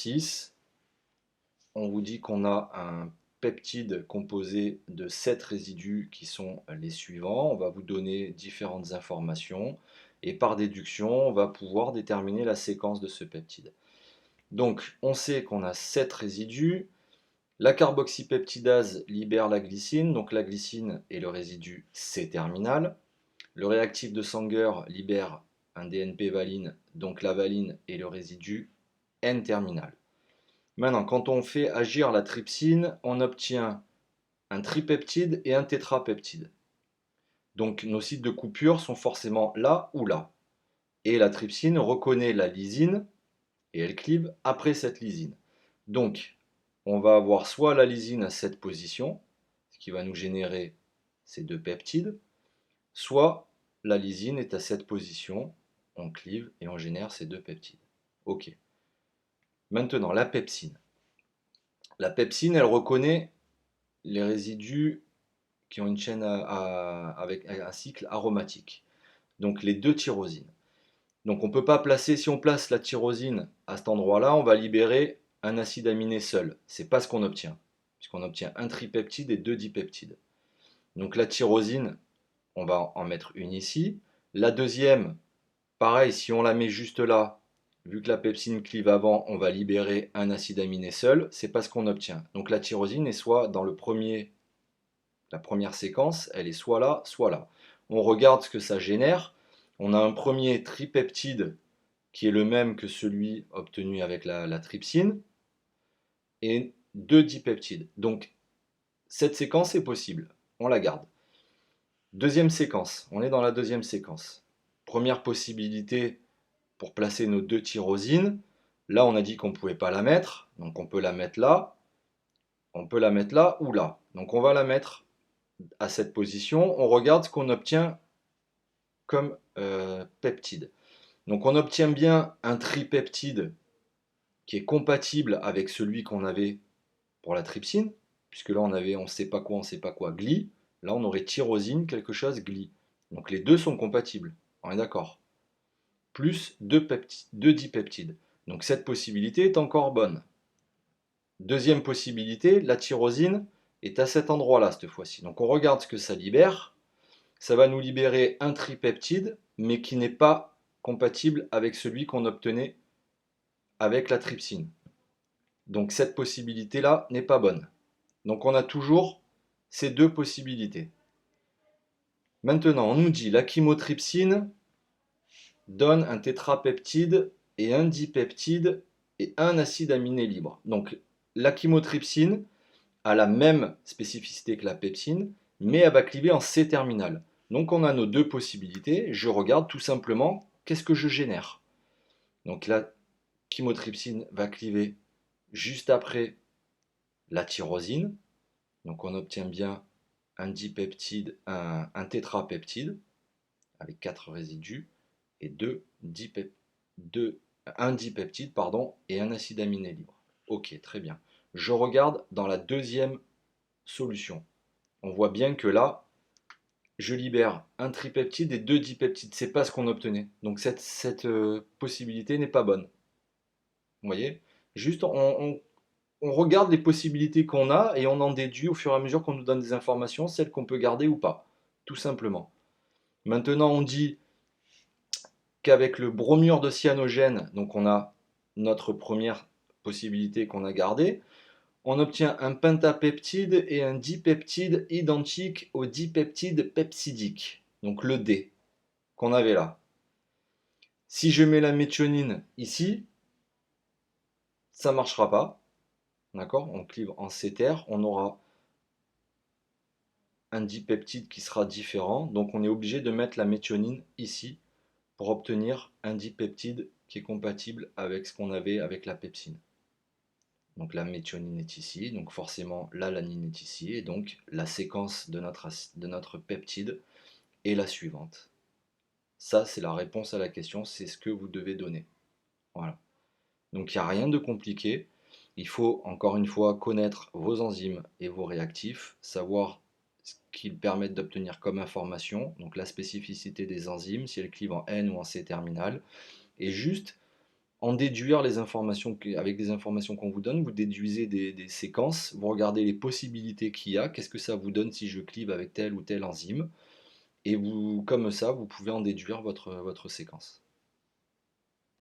6, on vous dit qu'on a un peptide composé de 7 résidus qui sont les suivants. On va vous donner différentes informations et par déduction, on va pouvoir déterminer la séquence de ce peptide. Donc, on sait qu'on a 7 résidus. La carboxypeptidase libère la glycine, donc la glycine est le résidu C-terminal. Le réactif de Sanger libère un DNP-valine, donc la valine est le résidu N-terminal. Maintenant, quand on fait agir la trypsine, on obtient un tripeptide et un tétrapeptide. Donc nos sites de coupure sont forcément là ou là. Et la trypsine reconnaît la lysine et elle clive après cette lysine. Donc on va avoir soit la lysine à cette position, ce qui va nous générer ces deux peptides, soit la lysine est à cette position, on clive et on génère ces deux peptides. Ok. Maintenant, la pepsine. La pepsine, elle reconnaît les résidus qui ont une chaîne avec un cycle aromatique. Donc les deux tyrosines. Donc on ne peut pas placer, si on place la tyrosine à cet endroit-là, on va libérer un acide aminé seul. C'est pas ce qu'on obtient, puisqu'on obtient un tripeptide et deux dipeptides. Donc la tyrosine, on va en mettre une ici. La deuxième, pareil, si on la met juste là, vu que la pepsine clive avant, on va libérer un acide aminé seul. C'est pas ce qu'on obtient. Donc la tyrosine est soit dans la première séquence, elle est soit là, soit là. On regarde ce que ça génère. On a un premier tripeptide qui est le même que celui obtenu avec la trypsine, et deux dipeptides. Donc cette séquence est possible, on la garde. Deuxième séquence, on est dans la deuxième séquence. Première possibilité pour placer nos deux tyrosines. Là, on a dit qu'on ne pouvait pas la mettre, donc on peut la mettre là, on peut la mettre là ou là. Donc on va la mettre à cette position. On regarde ce qu'on obtient comme peptide. Donc on obtient bien un tripeptide qui est compatible avec celui qu'on avait pour la trypsine, puisque là on avait on ne sait pas quoi, gli. Là on aurait tyrosine, quelque chose, gli. Donc les deux sont compatibles, on est d'accord. Plus deux dipeptides. Donc cette possibilité est encore bonne. Deuxième possibilité, la tyrosine est à cet endroit-là cette fois-ci. Donc on regarde ce que ça libère. Ça va nous libérer un tripeptide, mais qui n'est pas compatible avec celui qu'on obtenait avec la trypsine. Donc cette possibilité-là n'est pas bonne. Donc on a toujours ces deux possibilités. Maintenant, on nous dit la chymotrypsine donne un tétrapeptide et un dipeptide et un acide aminé libre. Donc la chymotrypsine a la même spécificité que la pepsine, mais elle va cliver en C-terminal. Donc on a nos deux possibilités. Je regarde tout simplement qu'est-ce que je génère. Donc la chymotrypsine va cliver juste après la tyrosine. Donc on obtient bien un dipeptide, un tétrapeptide avec 4 résidus et un dipeptide et un acide aminé libre. Ok, très bien. Je regarde dans la deuxième solution. On voit bien que là, je libère un tripeptide et deux dipeptides. C'est pas ce qu'on obtenait. Donc cette possibilité n'est pas bonne. Vous voyez? Juste, on regarde les possibilités qu'on a et on en déduit au fur et à mesure qu'on nous donne des informations, celles qu'on peut garder ou pas. Tout simplement. Maintenant, on dit qu'avec le bromure de cyanogène, donc on a notre première possibilité qu'on a gardée, on obtient un pentapeptide et un dipeptide identique au dipeptide pepsidique, donc le D, qu'on avait là. Si je mets la méthionine ici, ça ne marchera pas. D'accord? On clive en C-ter, on aura un dipeptide qui sera différent, donc on est obligé de mettre la méthionine ici pour obtenir un dipeptide qui est compatible avec ce qu'on avait avec la pepsine. Donc la méthionine est ici, donc forcément l'alanine est ici, et donc la séquence de notre peptide est la suivante. Ça, c'est la réponse à la question, c'est ce que vous devez donner. Voilà. Donc il n'y a rien de compliqué. Il faut encore une fois connaître vos enzymes et vos réactifs, savoir ce qu'ils permettent d'obtenir comme information, donc la spécificité des enzymes, si elles clivent en N ou en C terminal, et juste en déduire les informations avec les informations qu'on vous donne, vous déduisez des séquences, vous regardez les possibilités qu'il y a, qu'est-ce que ça vous donne si je clive avec telle ou telle enzyme, et vous, comme ça, vous pouvez en déduire votre séquence.